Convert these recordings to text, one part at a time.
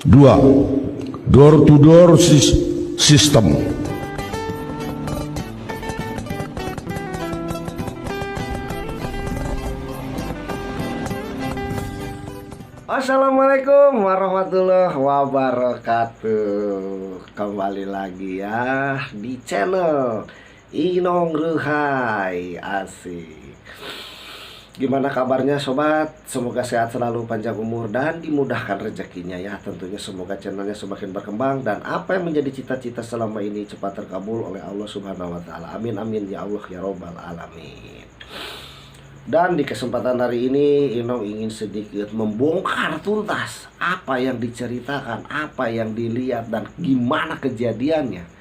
Dua, door to door system. Assalamualaikum warahmatullahi wabarakatuh. Kembali lagi ya di channel Inong Ruhai. Asik. Gimana kabarnya sobat? Semoga sehat selalu, panjang umur dan dimudahkan rezekinya ya. Tentunya semoga channelnya semakin berkembang dan apa yang menjadi cita-cita selama ini cepat terkabul oleh Allah Subhanahu wa taala. Amin amin ya Allah ya robbal alamin. Dan di kesempatan hari ini Inong ingin sedikit membongkar tuntas apa yang diceritakan, apa yang dilihat dan gimana kejadiannya.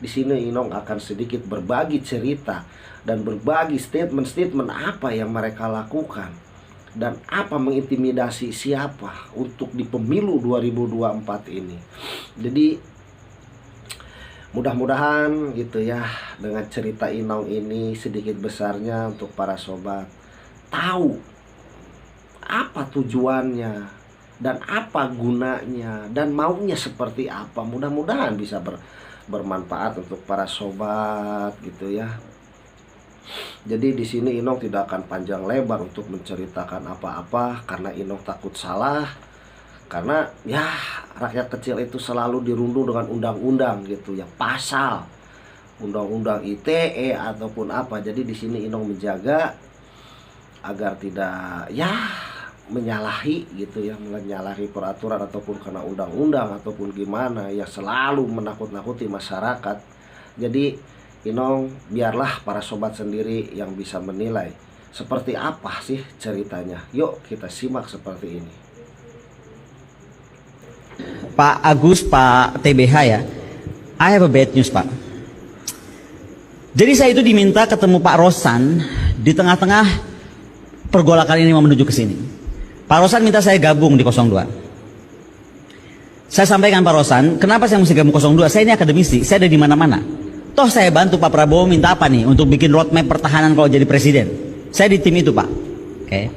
Di sini Inong akan sedikit berbagi cerita dan berbagi statement-statement apa yang mereka lakukan dan apa mengintimidasi siapa untuk di pemilu 2024 ini. Jadi mudah-mudahan gitu ya, dengan cerita Inong ini sedikit besarnya untuk para sobat tahu apa tujuannya dan apa gunanya dan maunya seperti apa. Mudah-mudahan bisa bermanfaat untuk para sobat gitu ya. Jadi di sini Inong tidak akan panjang lebar untuk menceritakan apa-apa karena Inong takut salah. Karena ya rakyat kecil itu selalu dirundung dengan undang-undang gitu ya, pasal undang-undang ITE ataupun apa. Jadi di sini Inong menjaga agar tidak ya menyalahi gitu ya, menyalahi peraturan ataupun karena undang-undang ataupun gimana ya, selalu menakut-nakuti masyarakat. Jadi Inong biarlah para sobat sendiri yang bisa menilai seperti apa sih ceritanya. Yuk kita simak seperti ini. Pak Agus, Pak TBH ya, I have a bad news Pak. Jadi saya itu diminta ketemu Pak Rosan di tengah-tengah pergolakan ini mau menuju ke sini. Pak Rosan minta saya gabung di 02. Saya sampaikan Pak Rosan, kenapa saya mesti gabung 02? Saya ini akademisi, saya ada di mana-mana. Toh saya bantu Pak Prabowo minta apa nih untuk bikin roadmap pertahanan kalau jadi presiden. Saya di tim itu Pak. Oke.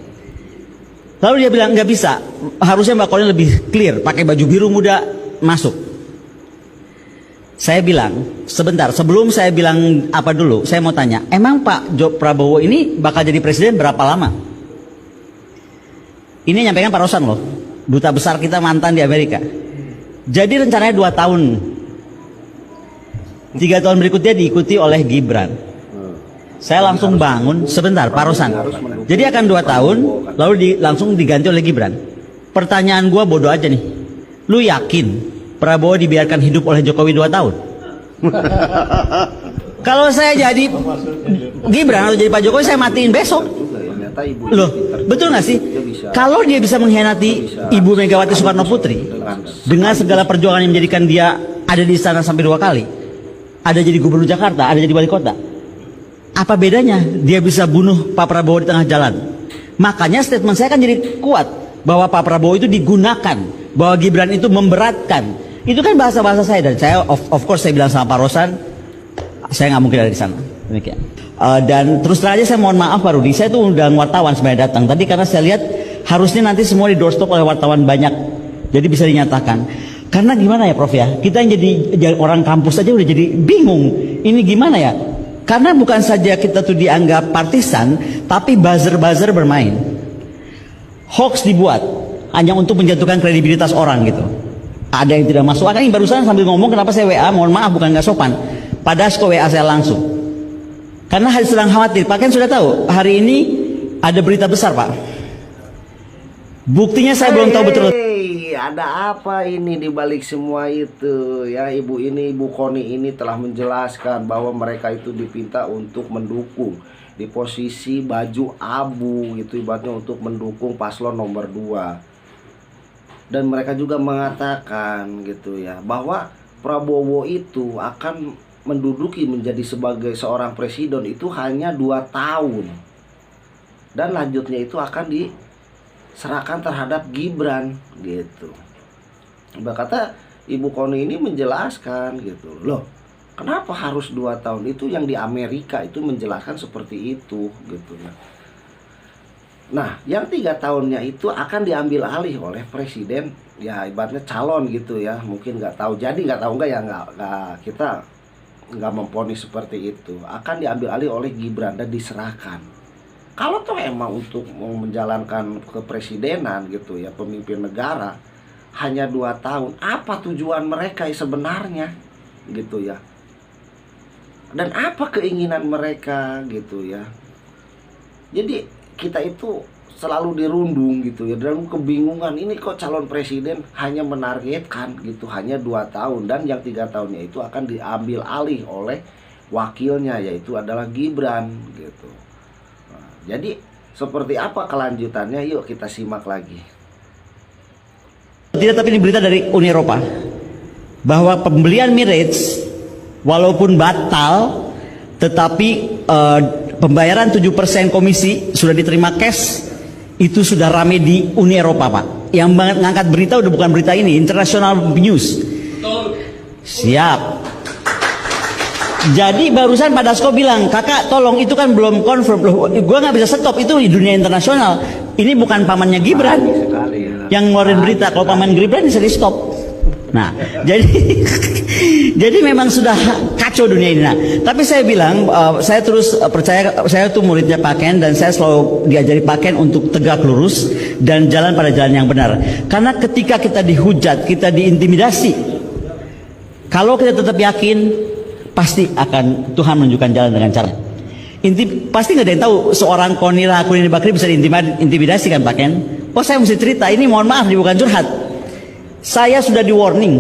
Lalu dia bilang nggak bisa, harusnya Mbak Koni lebih clear, pakai baju biru muda masuk. Saya bilang sebentar, sebelum saya bilang apa dulu, saya mau tanya, emang Pak Prabowo ini bakal jadi presiden berapa lama? Ini nyampaikan Pak Rosan loh, duta besar kita mantan di Amerika. Jadi rencananya 2 tahun. 3 tahun berikutnya diikuti oleh Gibran. Saya langsung bangun, sebentar Pak Rosan. Jadi akan 2 tahun, lalu langsung diganti oleh Gibran. Pertanyaan gua bodoh aja nih. Lu yakin Prabowo dibiarkan hidup oleh Jokowi 2 tahun? Kalau saya jadi Gibran atau jadi Pak Jokowi, saya matiin besok. Loh, betul nggak sih? Kalau dia bisa mengkhianati Ibu Megawati Soekarno Putri dengan segala perjuangan yang menjadikan dia ada di istana sampai 2 kali, ada jadi gubernur Jakarta, ada jadi wali kota, apa bedanya dia bisa bunuh Pak Prabowo di tengah jalan? Makanya statement saya kan jadi kuat bahwa Pak Prabowo itu digunakan, bahwa Gibran itu memberatkan. Itu kan bahasa-bahasa saya, dan saya of course saya bilang sama Pak Rosan, saya nggak mungkin ada di sana. Demikian. Dan terus terang aja saya mohon maaf Pak Rudi, saya tuh undang wartawan sebenarnya datang tadi karena saya lihat harusnya nanti semua di doorstop oleh wartawan banyak, jadi bisa dinyatakan. Karena gimana ya Prof ya, kita yang jadi orang kampus aja udah jadi bingung, ini gimana ya? Karena bukan saja kita tuh dianggap partisan, tapi buzzer-buzzer bermain. Hoax dibuat hanya untuk menjatuhkan kredibilitas orang gitu. Ada yang tidak masuk akal. Ini barusan sambil ngomong kenapa saya WA, mohon maaf bukan nggak sopan. Padahal kok WA saya langsung. Karena sedang khawatir, Pak kan sudah tahu hari ini ada berita besar Pak. Buktinya saya belum tahu betul. Ada apa ini di balik semua itu ya? Ibu Koni ini telah menjelaskan bahwa mereka itu dipinta untuk mendukung di posisi baju abu gitu, ibaratnya untuk mendukung paslon nomor 2. Dan mereka juga mengatakan gitu ya, bahwa Prabowo itu akan menduduki menjadi sebagai seorang presiden itu hanya 2 tahun. Dan lanjutnya itu akan diserahkan terhadap Gibran gitu. Berkata Ibu Koni ini menjelaskan gitu. Loh, kenapa harus 2 tahun? Itu yang di Amerika itu menjelaskan seperti itu gitu ya. Nah, yang 3 tahunnya itu akan diambil alih oleh presiden, ya ibaratnya calon gitu ya. Mungkin nggak tahu jadi, nggak tahu nggak ya, nggak kita nggak memponis seperti itu. Akan diambil alih oleh Gibran dan diserahkan. Kalau toh emang untuk menjalankan kepresidenan gitu ya, pemimpin negara hanya 2 tahun, apa tujuan mereka sebenarnya gitu ya? Dan apa keinginan mereka gitu ya? Jadi kita itu selalu dirundung gitu ya, dalam kebingungan. Ini kok calon presiden hanya menargetkan gitu hanya 2 tahun, dan yang 3 tahunnya itu akan diambil alih oleh wakilnya, yaitu adalah Gibran gitu. Nah, jadi seperti apa kelanjutannya, yuk kita simak lagi. Tidak, tapi ini berita dari Uni Eropa bahwa pembelian Mirage walaupun batal, tetapi pembayaran 7% komisi sudah diterima cash. Itu sudah rame di Uni Eropa, Pak. Yang mengangkat berita udah bukan berita ini, international news. Siap. Jadi barusan Pak Dasko bilang, kakak tolong itu kan belum confirm. Loh, gue nggak bisa stop, itu di dunia internasional. Ini bukan pamannya Gibran yang ngeluarin berita. Kalau paman Gibran bisa di stop. Nah, jadi memang sudah kacau dunia ini. Nah, tapi saya bilang, saya terus percaya, saya tuh muridnya Pak Ken, dan saya selalu diajari Pak Ken untuk tegak lurus dan jalan pada jalan yang benar. Karena ketika kita dihujat, kita diintimidasi, kalau kita tetap yakin, pasti akan Tuhan menunjukkan jalan dengan cara. Pasti nggak ada yang tahu seorang Konira Kurnia Bakri bisa diintimidasi kan Pak Ken? Oh, saya mesti cerita ini, mohon maaf, ini bukan curhat. Saya sudah di warning,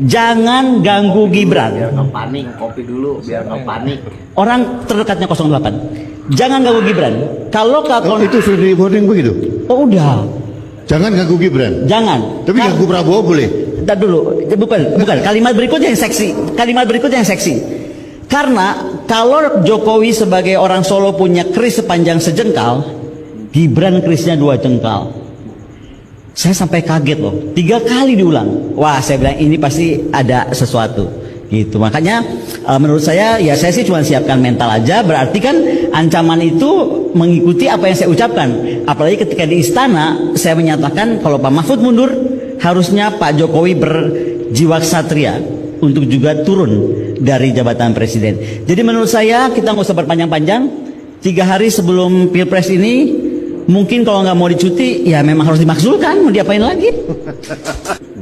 jangan ganggu Gibran. Biar nggak panik, kopi dulu biar nggak panik. Orang terdekatnya 08, jangan ganggu Gibran. Kalau itu sudah di warning begitu? Oh udah. Jangan ganggu Gibran. Jangan. Tapi ganggu Prabowo boleh. Entar dulu, bukan. Kalimat berikutnya yang seksi. Kalimat berikutnya yang seksi. Karena kalau Jokowi sebagai orang Solo punya kris sepanjang sejengkal, Gibran krisnya 2 jengkal. Saya sampai kaget loh, 3 kali diulang. Wah, saya bilang ini pasti ada sesuatu gitu. Makanya menurut saya, ya saya sih cuma siapkan mental aja. Berarti kan ancaman itu mengikuti apa yang saya ucapkan. Apalagi ketika di istana saya menyatakan kalau Pak Mahfud mundur, harusnya Pak Jokowi berjiwa ksatria untuk juga turun dari jabatan presiden. Jadi menurut saya kita nggak usah berpanjang-panjang. 3 hari sebelum Pilpres ini, mungkin kalau nggak mau dicuti, ya memang harus dimakzulkan. Mau diapain lagi?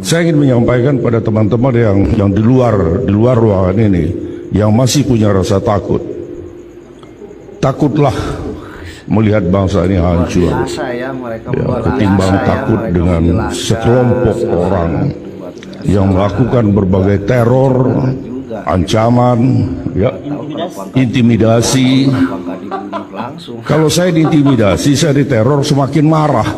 Saya ingin menyampaikan pada teman-teman yang di luar ruangan ini, yang masih punya rasa takut. Takutlah melihat bangsa ini hancur. Ya, ketimbang takut dengan sekelompok orang yang melakukan berbagai teror, ancaman, ya, intimidasi. Kalau saya diintimidasi, saya diteror, semakin marah.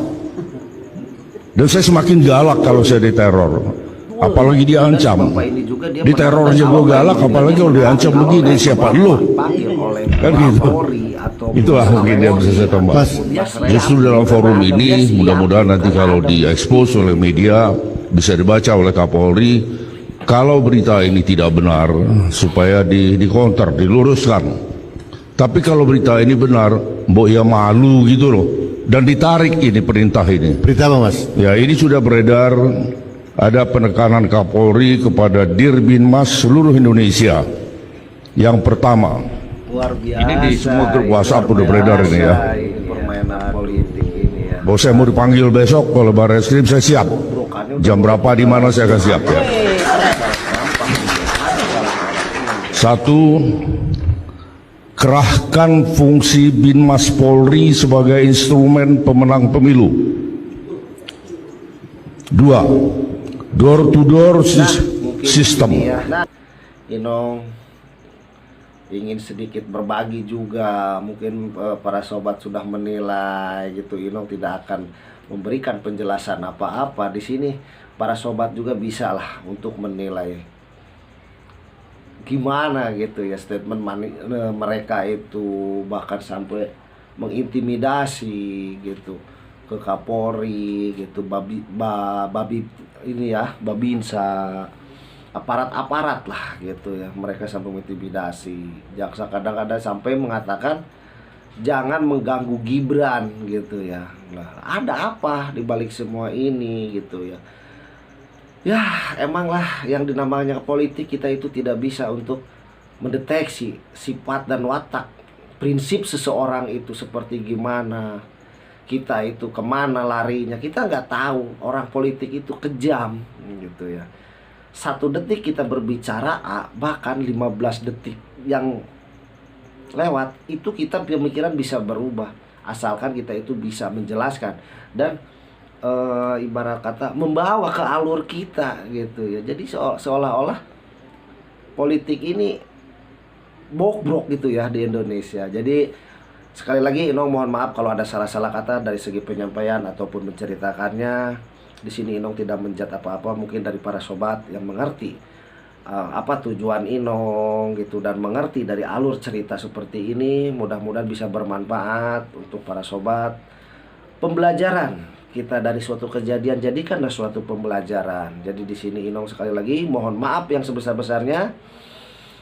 Dan saya semakin galak kalau saya diteror. Apalagi diancam. Diteror aja gue galak, apalagi kalau diancam begini, siapa lu? Kan gitu. Itulah mungkin yang bisa saya tambah. Justru dalam forum ini, mudah-mudahan nanti kalau diekspos oleh media, bisa dibaca oleh Kapolri. Kalau berita ini tidak benar, supaya dikonter, diluruskan. Tapi kalau berita ini benar, mbok ya malu gitu loh. Dan ditarik ini perintah ini. Berita apa Mas? Ya, ini sudah beredar, ada penekanan Kapolri kepada Dirbinmas seluruh Indonesia. Yang pertama, luar biasa, ini di semua grup WhatsApp udah beredar ini ya. Ini permainan politik ini ya. Bahwa saya mau dipanggil besok kalau Barreskrim, saya siap. Jam berapa, di mana saya akan siap ya. 1. Kerahkan fungsi Binmas Polri sebagai instrumen pemenang pemilu. 2. Door to door system. Inong ingin sedikit berbagi juga, mungkin para sobat sudah menilai gitu. Inong tidak akan memberikan penjelasan apa-apa di sini. Para sobat juga bisa lah untuk menilai gimana gitu ya statement mereka itu, bahkan sampai mengintimidasi gitu ke Kapolri gitu, babi ini ya, Babinsa, aparat lah gitu ya. Mereka sampai mengintimidasi jaksa, kadang-kadang sampai mengatakan jangan mengganggu Gibran gitu ya. Nah, ada apa di balik semua ini gitu ya. Ya, emanglah yang dinamanya politik kita itu tidak bisa untuk mendeteksi sifat dan watak, prinsip seseorang itu seperti gimana. Kita itu kemana larinya, kita nggak tahu. Orang politik itu kejam gitu ya. 1 detik kita berbicara A, bahkan 15 detik yang lewat itu kita pemikiran bisa berubah, asalkan kita itu bisa menjelaskan dan ibarat kata membawa ke alur kita gitu ya. Jadi seolah-olah politik ini bobrok gitu ya di Indonesia. Jadi sekali lagi Inong mohon maaf kalau ada salah-salah kata dari segi penyampaian ataupun menceritakannya. Di sini Inong tidak menjat apa-apa, mungkin dari para sobat yang mengerti apa tujuan Inong gitu dan mengerti dari alur cerita seperti ini, mudah-mudahan bisa bermanfaat untuk para sobat. Pembelajaran kita dari suatu kejadian, jadikanlah suatu pembelajaran. Jadi di sini Inong sekali lagi mohon maaf yang sebesar-besarnya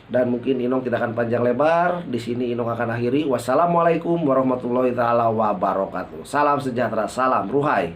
dan mungkin Inong tidak akan panjang lebar. Di sini Inong akan akhiri. Wassalamualaikum warahmatullahi taala wabarakatuh. Salam sejahtera, salam Ruhai.